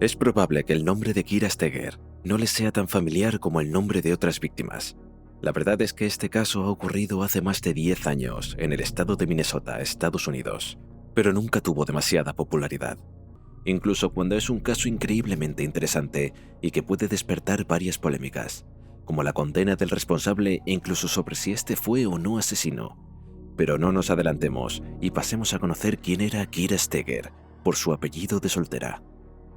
Es probable que el nombre de Kira Steger no les sea tan familiar como el nombre de otras víctimas. La verdad es que este caso ha ocurrido hace más de 10 años en el estado de Minnesota, Estados Unidos, pero nunca tuvo demasiada popularidad. Incluso cuando es un caso increíblemente interesante y que puede despertar varias polémicas, como la condena del responsable e incluso sobre si este fue o no asesino. Pero no nos adelantemos y pasemos a conocer quién era Kira Steger, por su apellido de soltera.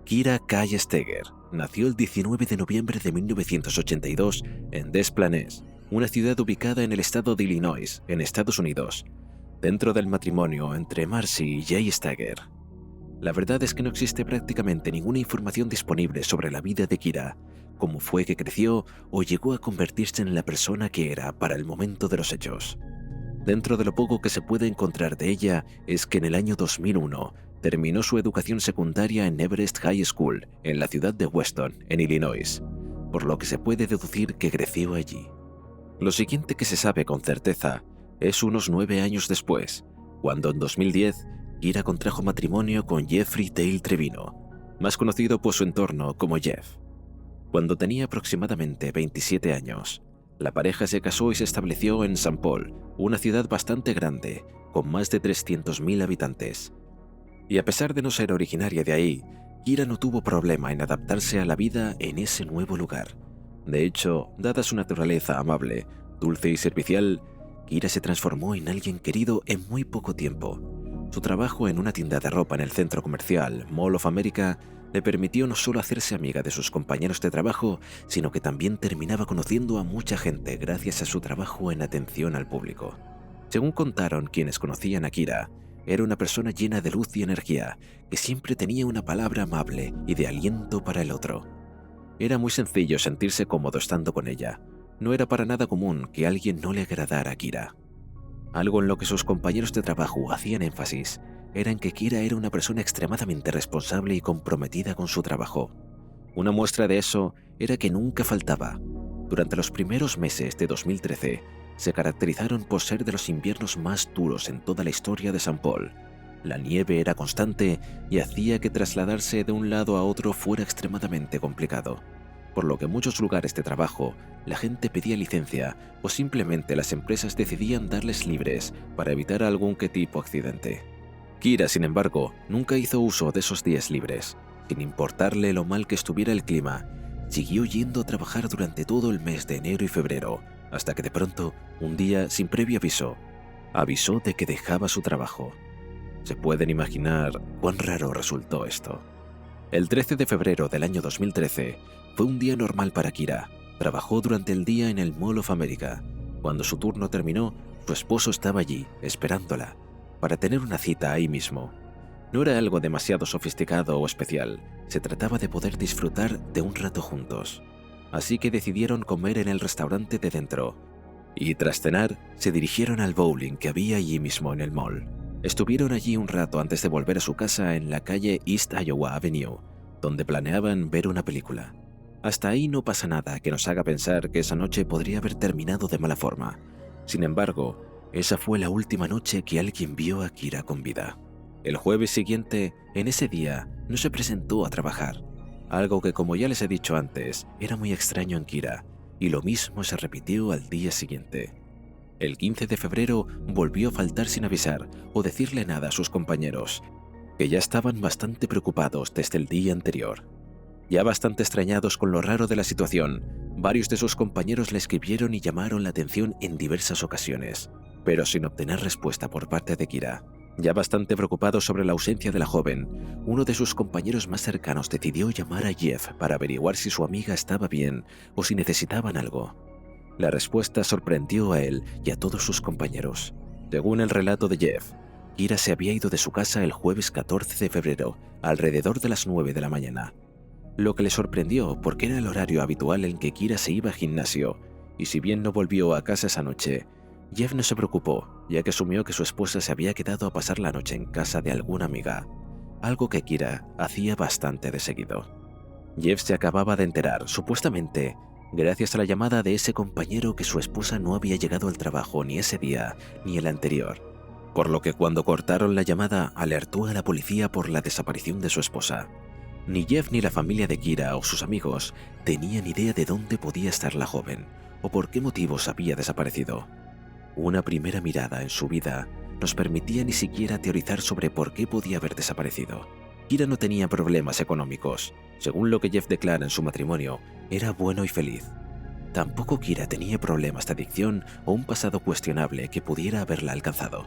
Kira Kay Steger nació el 19 de noviembre de 1982 en Des Plaines, una ciudad ubicada en el estado de Illinois, en Estados Unidos, dentro del matrimonio entre Marcy y Jay Steger. La verdad es que no existe prácticamente ninguna información disponible sobre la vida de Kira, cómo fue que creció o llegó a convertirse en la persona que era para el momento de los hechos. Dentro de lo poco que se puede encontrar de ella es que en el año 2001 terminó su educación secundaria en Everest High School, en la ciudad de Weston, en Illinois, por lo que se puede deducir que creció allí. Lo siguiente que se sabe con certeza es unos 9 años después, cuando en 2010 Kira contrajo matrimonio con Jeffrey Dale Trevino, más conocido por su entorno como Jeff. Cuando tenía aproximadamente 27 años, la pareja se casó y se estableció en St. Paul, una ciudad bastante grande, con más de 300.000 habitantes. Y a pesar de no ser originaria de ahí, Kira no tuvo problema en adaptarse a la vida en ese nuevo lugar. De hecho, dada su naturaleza amable, dulce y servicial, Kira se transformó en alguien querido en muy poco tiempo. Su trabajo en una tienda de ropa en el centro comercial Mall of America le permitió no solo hacerse amiga de sus compañeros de trabajo, sino que también terminaba conociendo a mucha gente gracias a su trabajo en atención al público. Según contaron quienes conocían a Kira, era una persona llena de luz y energía, que siempre tenía una palabra amable y de aliento para el otro. Era muy sencillo sentirse cómodo estando con ella. No era para nada común que alguien no le agradara a Kira. Algo en lo que sus compañeros de trabajo hacían énfasis era en que Kira era una persona extremadamente responsable y comprometida con su trabajo. Una muestra de eso era que nunca faltaba. Durante los primeros meses de 2013, se caracterizaron por ser de los inviernos más duros en toda la historia de St. Paul. La nieve era constante y hacía que trasladarse de un lado a otro fuera extremadamente complicado, por lo que en muchos lugares de trabajo la gente pedía licencia o simplemente las empresas decidían darles libres para evitar algún que tipo accidente. Kira, sin embargo, nunca hizo uso de esos días libres. Sin importarle lo mal que estuviera el clima, siguió yendo a trabajar durante todo el mes de enero y febrero, hasta que de pronto, un día sin previo aviso, avisó de que dejaba su trabajo. Se pueden imaginar cuán raro resultó esto. El 13 de febrero del año 2013 fue un día normal para Kira. Trabajó durante el día en el Mall of America. Cuando su turno terminó, su esposo estaba allí, esperándola, para tener una cita ahí mismo. No era algo demasiado sofisticado o especial, se trataba de poder disfrutar de un rato juntos. Así que decidieron comer en el restaurante de dentro, y tras cenar, se dirigieron al bowling que había allí mismo en el mall. Estuvieron allí un rato antes de volver a su casa en la calle East Iowa Avenue, donde planeaban ver una película. Hasta ahí no pasa nada que nos haga pensar que esa noche podría haber terminado de mala forma. Sin embargo, esa fue la última noche que alguien vio a Kira con vida. El jueves siguiente, en ese día, no se presentó a trabajar, algo que, como ya les he dicho antes, era muy extraño en Kira, y lo mismo se repitió al día siguiente. El 15 de febrero volvió a faltar sin avisar o decirle nada a sus compañeros, que ya estaban bastante preocupados desde el día anterior. Ya bastante extrañados con lo raro de la situación, varios de sus compañeros le escribieron y llamaron la atención en diversas ocasiones, pero sin obtener respuesta por parte de Kira. Ya bastante preocupado sobre la ausencia de la joven, uno de sus compañeros más cercanos decidió llamar a Jeff para averiguar si su amiga estaba bien o si necesitaban algo. La respuesta sorprendió a él y a todos sus compañeros. Según el relato de Jeff, Kira se había ido de su casa el jueves 14 de febrero, alrededor de las 9 de la mañana. Lo que le sorprendió porque era el horario habitual en que Kira se iba al gimnasio, y si bien no volvió a casa esa noche, Jeff no se preocupó, ya que asumió que su esposa se había quedado a pasar la noche en casa de alguna amiga, algo que Kira hacía bastante de seguido. Jeff se acababa de enterar, supuestamente, gracias a la llamada de ese compañero, que su esposa no había llegado al trabajo ni ese día ni el anterior, por lo que cuando cortaron la llamada alertó a la policía por la desaparición de su esposa. Ni Jeff ni la familia de Kira o sus amigos tenían idea de dónde podía estar la joven o por qué motivos había desaparecido. Una primera mirada en su vida nos permitía ni siquiera teorizar sobre por qué podía haber desaparecido. Kira no tenía problemas económicos. Según lo que Jeff declara en su matrimonio, era bueno y feliz. Tampoco Kira tenía problemas de adicción o un pasado cuestionable que pudiera haberla alcanzado.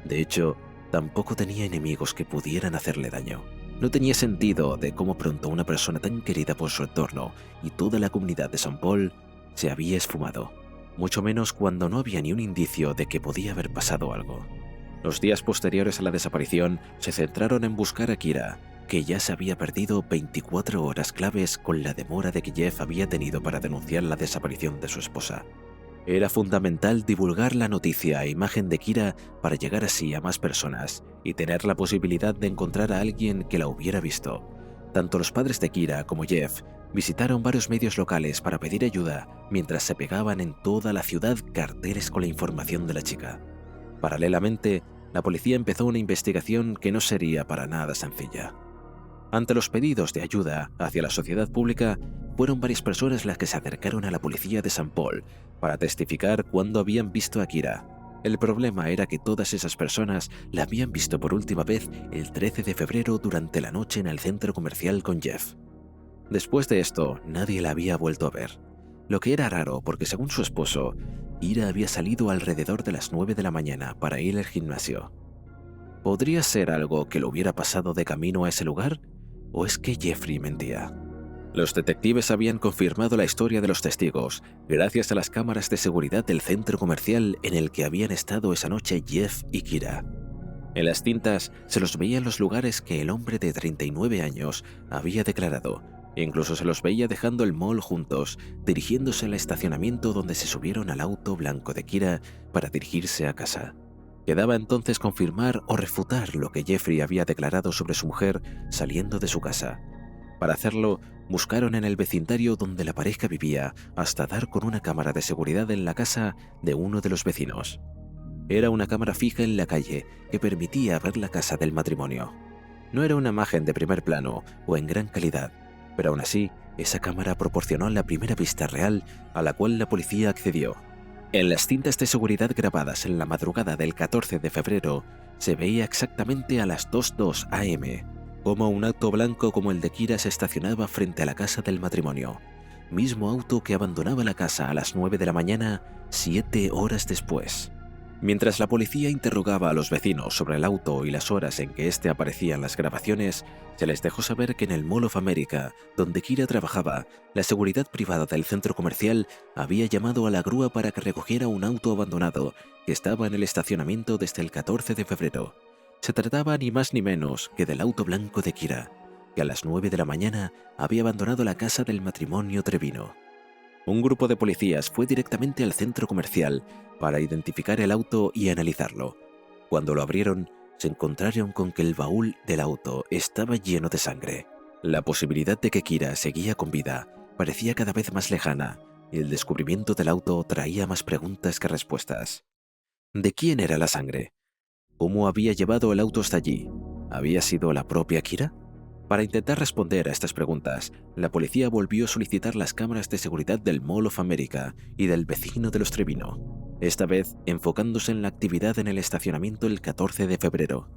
De hecho, tampoco tenía enemigos que pudieran hacerle daño. No tenía sentido de cómo pronto una persona tan querida por su entorno y toda la comunidad de St. Paul se había esfumado, mucho menos cuando no había ni un indicio de que podía haber pasado algo. Los días posteriores a la desaparición se centraron en buscar a Kira, que ya se había perdido 24 horas claves con la demora de que Jeff había tenido para denunciar la desaparición de su esposa. Era fundamental divulgar la noticia e imagen de Kira para llegar así a más personas y tener la posibilidad de encontrar a alguien que la hubiera visto. Tanto los padres de Kira como Jeff visitaron varios medios locales para pedir ayuda mientras se pegaban en toda la ciudad carteles con la información de la chica. Paralelamente, la policía empezó una investigación que no sería para nada sencilla. Ante los pedidos de ayuda hacia la sociedad pública, fueron varias personas las que se acercaron a la policía de St. Paul para testificar cuándo habían visto a Kira. El problema era que todas esas personas la habían visto por última vez el 13 de febrero durante la noche en el centro comercial con Jeff. Después de esto, nadie la había vuelto a ver, lo que era raro porque según su esposo, Kira había salido alrededor de las 9 de la mañana para ir al gimnasio. ¿Podría ser algo que lo hubiera pasado de camino a ese lugar? ¿O es que Jeffrey mentía? Los detectives habían confirmado la historia de los testigos gracias a las cámaras de seguridad del centro comercial en el que habían estado esa noche Jeff y Kira. En las cintas se los veía en los lugares que el hombre de 39 años había declarado. Incluso se los veía dejando el mall juntos, dirigiéndose al estacionamiento donde se subieron al auto blanco de Kira para dirigirse a casa. Quedaba entonces confirmar o refutar lo que Jeffrey había declarado sobre su mujer saliendo de su casa. Para hacerlo, buscaron en el vecindario donde la pareja vivía hasta dar con una cámara de seguridad en la casa de uno de los vecinos. Era una cámara fija en la calle que permitía ver la casa del matrimonio. No era una imagen de primer plano o en gran calidad, pero aún así, esa cámara proporcionó la primera vista real a la cual la policía accedió. En las cintas de seguridad grabadas en la madrugada del 14 de febrero, se veía exactamente a las 2:02 am cómo un auto blanco como el de Kira se estacionaba frente a la casa del matrimonio, mismo auto que abandonaba la casa a las 9 de la mañana, 7 horas después. Mientras la policía interrogaba a los vecinos sobre el auto y las horas en que éste aparecía en las grabaciones, se les dejó saber que en el Mall of America, donde Kira trabajaba, la seguridad privada del centro comercial había llamado a la grúa para que recogiera un auto abandonado que estaba en el estacionamiento desde el 14 de febrero. Se trataba ni más ni menos que del auto blanco de Kira, que a las 9 de la mañana había abandonado la casa del matrimonio Trevino. Un grupo de policías fue directamente al centro comercial para identificar el auto y analizarlo. Cuando lo abrieron, se encontraron con que el baúl del auto estaba lleno de sangre. La posibilidad de que Kira seguía con vida parecía cada vez más lejana y el descubrimiento del auto traía más preguntas que respuestas. ¿De quién era la sangre? ¿Cómo había llevado el auto hasta allí? ¿Había sido la propia Kira? Para intentar responder a estas preguntas, la policía volvió a solicitar las cámaras de seguridad del Mall of America y del vecino de los Trevino, esta vez enfocándose en la actividad en el estacionamiento el 14 de febrero.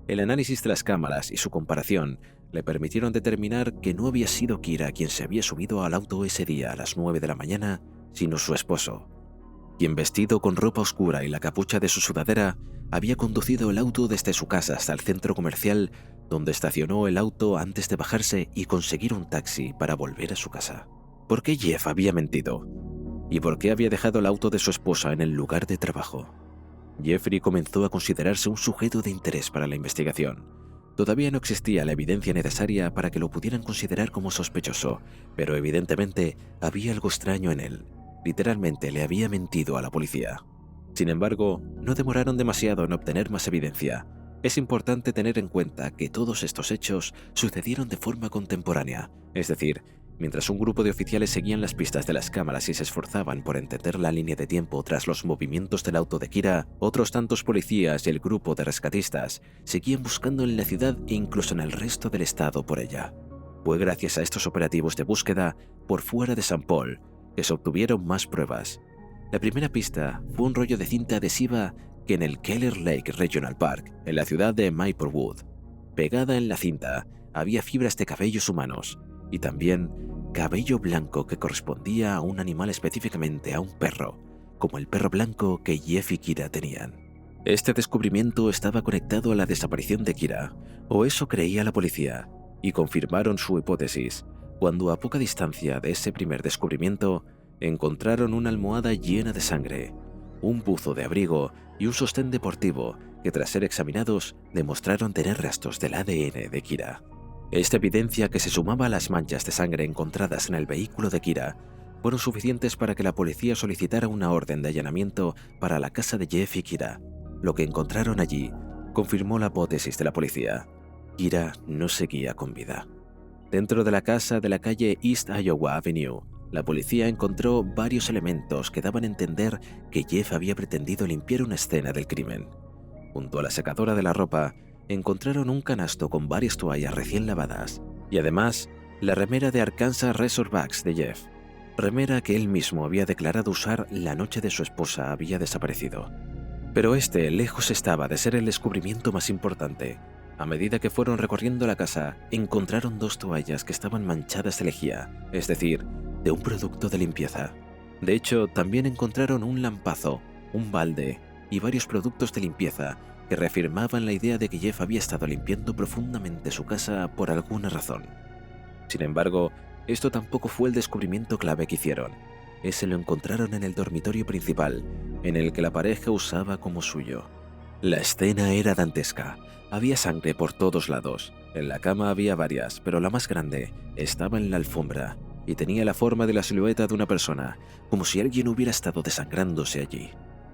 El análisis de las cámaras y su comparación le permitieron determinar que no había sido Kira quien se había subido al auto ese día a las 9 de la mañana, sino su esposo, quien vestido con ropa oscura y la capucha de su sudadera, había conducido el auto desde su casa hasta el centro comercial, donde estacionó el auto antes de bajarse y conseguir un taxi para volver a su casa. ¿Por qué Jeff había mentido? ¿Y por qué había dejado el auto de su esposa en el lugar de trabajo? Jeffrey comenzó a considerarse un sujeto de interés para la investigación. Todavía no existía la evidencia necesaria para que lo pudieran considerar como sospechoso, pero evidentemente había algo extraño en él. Literalmente le había mentido a la policía. Sin embargo, no demoraron demasiado en obtener más evidencia. Es importante tener en cuenta que todos estos hechos sucedieron de forma contemporánea, es decir, mientras un grupo de oficiales seguían las pistas de las cámaras y se esforzaban por entender la línea de tiempo tras los movimientos del auto de Kira, otros tantos policías y el grupo de rescatistas seguían buscando en la ciudad e incluso en el resto del estado por ella. Fue gracias a estos operativos de búsqueda por fuera de St. Paul que se obtuvieron más pruebas. La primera pista fue un rollo de cinta adhesiva que en el Keller Lake Regional Park, en la ciudad de Maplewood. Pegada en la cinta había fibras de cabellos humanos y también cabello blanco que correspondía a un animal, específicamente a un perro, como el perro blanco que Jeff y Kira tenían. Este descubrimiento estaba conectado a la desaparición de Kira, o eso creía la policía, y confirmaron su hipótesis cuando a poca distancia de ese primer descubrimiento encontraron una almohada llena de sangre, un buzo de abrigo y un sostén deportivo que, tras ser examinados, demostraron tener rastros del ADN de Kira. Esta evidencia, que se sumaba a las manchas de sangre encontradas en el vehículo de Kira, fueron suficientes para que la policía solicitara una orden de allanamiento para la casa de Jeff y Kira. Lo que encontraron allí confirmó la hipótesis de la policía. Kira no seguía con vida. Dentro de la casa de la calle East Iowa Avenue, la policía encontró varios elementos que daban a entender que Jeff había pretendido limpiar una escena del crimen. Junto a la secadora de la ropa, encontraron un canasto con varias toallas recién lavadas y además la remera de Arkansas Razorbacks de Jeff, remera que él mismo había declarado usar la noche de su esposa había desaparecido. Pero este lejos estaba de ser el descubrimiento más importante. A medida que fueron recorriendo la casa, encontraron 2 toallas que estaban manchadas de lejía, es decir, de un producto de limpieza. De hecho, también encontraron un lampazo, un balde y varios productos de limpieza que reafirmaban la idea de que Jeff había estado limpiando profundamente su casa por alguna razón. Sin embargo, esto tampoco fue el descubrimiento clave que hicieron. Ese lo encontraron en el dormitorio principal, en el que la pareja usaba como suyo. La escena era dantesca. Había sangre por todos lados. En la cama había varias, pero la más grande estaba en la alfombra y tenía la forma de la silueta de una persona, como si alguien hubiera estado desangrándose allí.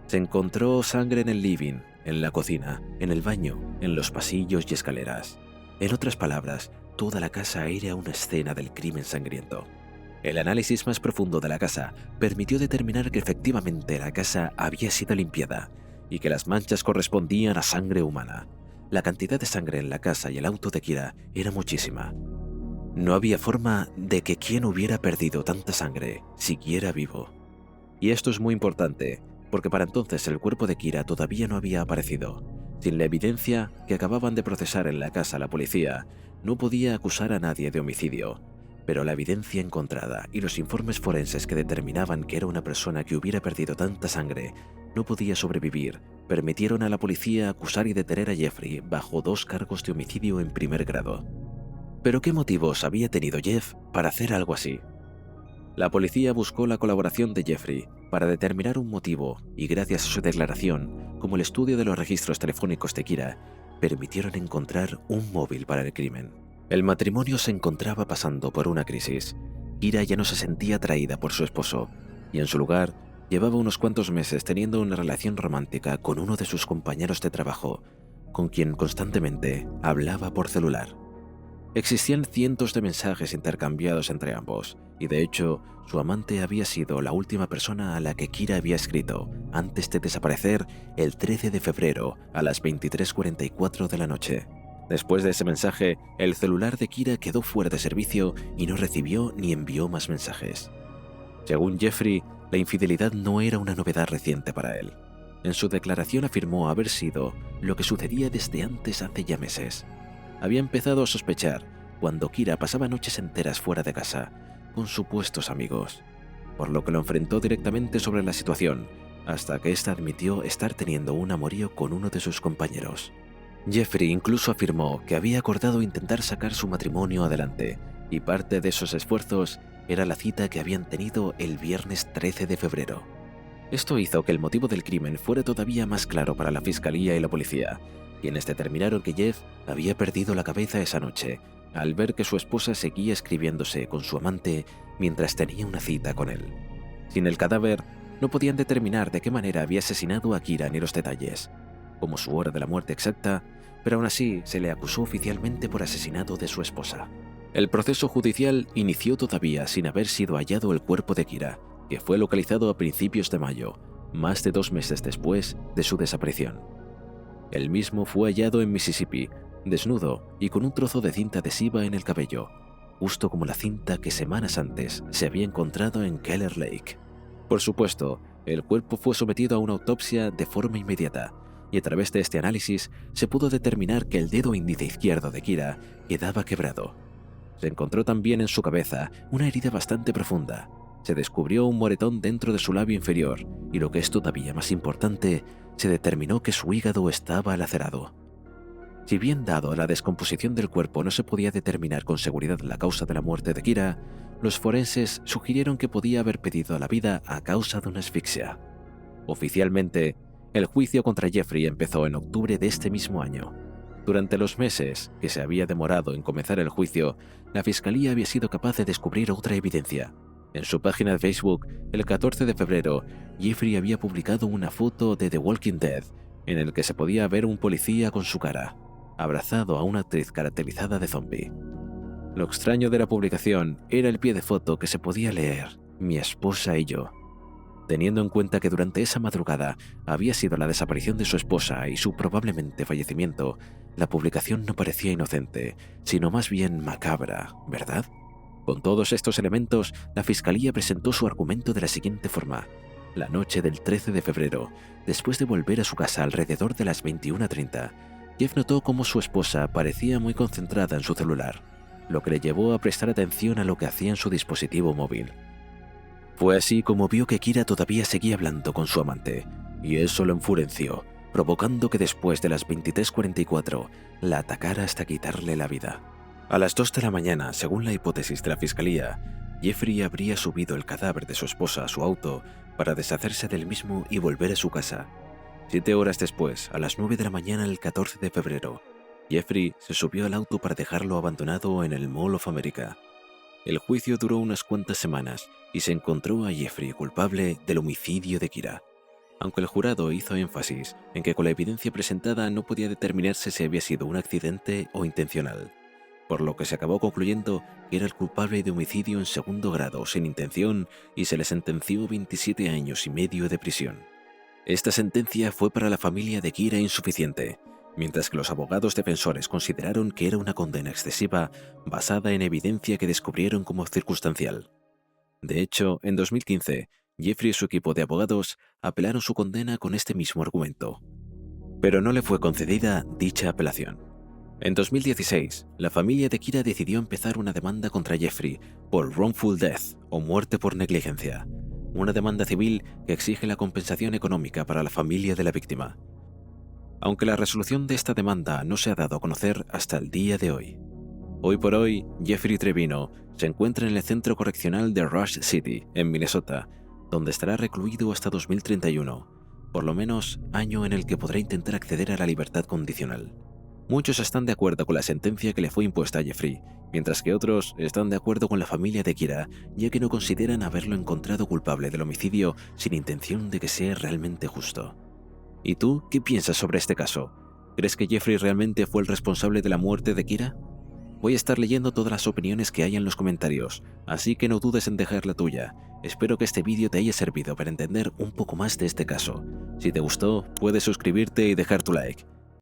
Se encontró sangre en el living, en la cocina, en el baño, en los pasillos y escaleras. En otras palabras, toda la casa era una escena del crimen sangriento. El análisis más profundo de la casa permitió determinar que efectivamente la casa había sido limpiada y que las manchas correspondían a sangre humana. La cantidad de sangre en la casa y el auto de Kira era muchísima. No había forma de que quien hubiera perdido tanta sangre siguiera vivo. Y esto es muy importante, porque para entonces el cuerpo de Kira todavía no había aparecido. Sin la evidencia que acababan de procesar en la casa, la policía no podía acusar a nadie de homicidio. Pero la evidencia encontrada y los informes forenses que determinaban que era una persona que hubiera perdido tanta sangre no podía sobrevivir, permitieron a la policía acusar y detener a Jeffrey bajo 2 cargos de homicidio en primer grado. ¿Pero qué motivos había tenido Jeff para hacer algo así? La policía buscó la colaboración de Jeffrey para determinar un motivo y, gracias a su declaración, como el estudio de los registros telefónicos de Kira, permitieron encontrar un móvil para el crimen. El matrimonio se encontraba pasando por una crisis. Kira ya no se sentía atraída por su esposo y, en su lugar, llevaba unos cuantos meses teniendo una relación romántica con uno de sus compañeros de trabajo, con quien constantemente hablaba por celular. Existían cientos de mensajes intercambiados entre ambos, y de hecho, su amante había sido la última persona a la que Kira había escrito antes de desaparecer el 13 de febrero a las 23:44 de la noche. Después de ese mensaje, el celular de Kira quedó fuera de servicio y no recibió ni envió más mensajes. Según Jeffrey, la infidelidad no era una novedad reciente para él. En su declaración afirmó haber sido lo que sucedía desde antes, hace ya meses. Había empezado a sospechar cuando Kira pasaba noches enteras fuera de casa con supuestos amigos, por lo que lo enfrentó directamente sobre la situación, hasta que ésta admitió estar teniendo un amorío con uno de sus compañeros. Jeffrey incluso afirmó que había acordado intentar sacar su matrimonio adelante, y parte de esos esfuerzos era la cita que habían tenido el viernes 13 de febrero. Esto hizo que el motivo del crimen fuera todavía más claro para la fiscalía y la policía, quienes determinaron que Jeff había perdido la cabeza esa noche al ver que su esposa seguía escribiéndose con su amante mientras tenía una cita con él. Sin el cadáver, no podían determinar de qué manera había asesinado a Kira ni los detalles, como su hora de la muerte exacta, pero aún así se le acusó oficialmente por asesinato de su esposa. El proceso judicial inició todavía sin haber sido hallado el cuerpo de Kira, que fue localizado a principios de mayo, más de 2 meses después de su desaparición. El mismo fue hallado en Mississippi, desnudo y con un trozo de cinta adhesiva en el cabello, justo como la cinta que semanas antes se había encontrado en Keller Lake. Por supuesto, el cuerpo fue sometido a una autopsia de forma inmediata, y a través de este análisis se pudo determinar que el dedo índice izquierdo de Kira quedaba quebrado. Se encontró también en su cabeza una herida bastante profunda. Se descubrió un moretón dentro de su labio inferior y, lo que es todavía más importante, se determinó que su hígado estaba lacerado. Si bien, dado la descomposición del cuerpo, no se podía determinar con seguridad la causa de la muerte de Kira, los forenses sugirieron que podía haber perdido la vida a causa de una asfixia. Oficialmente, el juicio contra Jeffrey empezó en octubre de este mismo año. Durante los meses que se había demorado en comenzar el juicio, la fiscalía había sido capaz de descubrir otra evidencia. En su página de Facebook, el 14 de febrero, Jeffrey había publicado una foto de The Walking Dead en el que se podía ver un policía con su cara, abrazado a una actriz caracterizada de zombie. Lo extraño de la publicación era el pie de foto que se podía leer: "Mi esposa y yo". Teniendo en cuenta que durante esa madrugada había sido la desaparición de su esposa y su probablemente fallecimiento, la publicación no parecía inocente, sino más bien macabra, ¿verdad? Con todos estos elementos, la fiscalía presentó su argumento de la siguiente forma. La noche del 13 de febrero, después de volver a su casa alrededor de las 21:30, Jeff notó cómo su esposa parecía muy concentrada en su celular, lo que le llevó a prestar atención a lo que hacía en su dispositivo móvil. Fue así como vio que Kira todavía seguía hablando con su amante, y eso lo enfureció, provocando que después de las 23:44 la atacara hasta quitarle la vida. A las 2 de la mañana, según la hipótesis de la fiscalía, Jeffrey habría subido el cadáver de su esposa a su auto para deshacerse del mismo y volver a su casa. 7 horas después, a las 9 de la mañana del 14 de febrero, Jeffrey se subió al auto para dejarlo abandonado en el Mall of America. El juicio duró unas cuantas semanas y se encontró a Jeffrey culpable del homicidio de Kira, aunque el jurado hizo énfasis en que con la evidencia presentada no podía determinarse si había sido un accidente o intencional, por lo que se acabó concluyendo que era el culpable de homicidio en segundo grado sin intención y se le sentenció 27 años y medio de prisión. Esta sentencia fue para la familia de Kira insuficiente, mientras que los abogados defensores consideraron que era una condena excesiva basada en evidencia que descubrieron como circunstancial. De hecho, en 2015, Jeffrey y su equipo de abogados apelaron su condena con este mismo argumento, pero no le fue concedida dicha apelación. En 2016, la familia de Kira decidió empezar una demanda contra Jeffrey por wrongful death o muerte por negligencia, una demanda civil que exige la compensación económica para la familia de la víctima, aunque la resolución de esta demanda no se ha dado a conocer hasta el día de hoy. Hoy por hoy, Jeffrey Trevino se encuentra en el centro correccional de Rush City, en Minnesota, donde estará recluido hasta 2031, por lo menos año en el que podrá intentar acceder a la libertad condicional. Muchos están de acuerdo con la sentencia que le fue impuesta a Jeffrey, mientras que otros están de acuerdo con la familia de Kira, ya que no consideran haberlo encontrado culpable del homicidio sin intención de que sea realmente justo. ¿Y tú qué piensas sobre este caso? ¿Crees que Jeffrey realmente fue el responsable de la muerte de Kira? Voy a estar leyendo todas las opiniones que hay en los comentarios, así que no dudes en dejar la tuya. Espero que este vídeo te haya servido para entender un poco más de este caso. Si te gustó, puedes suscribirte y dejar tu like.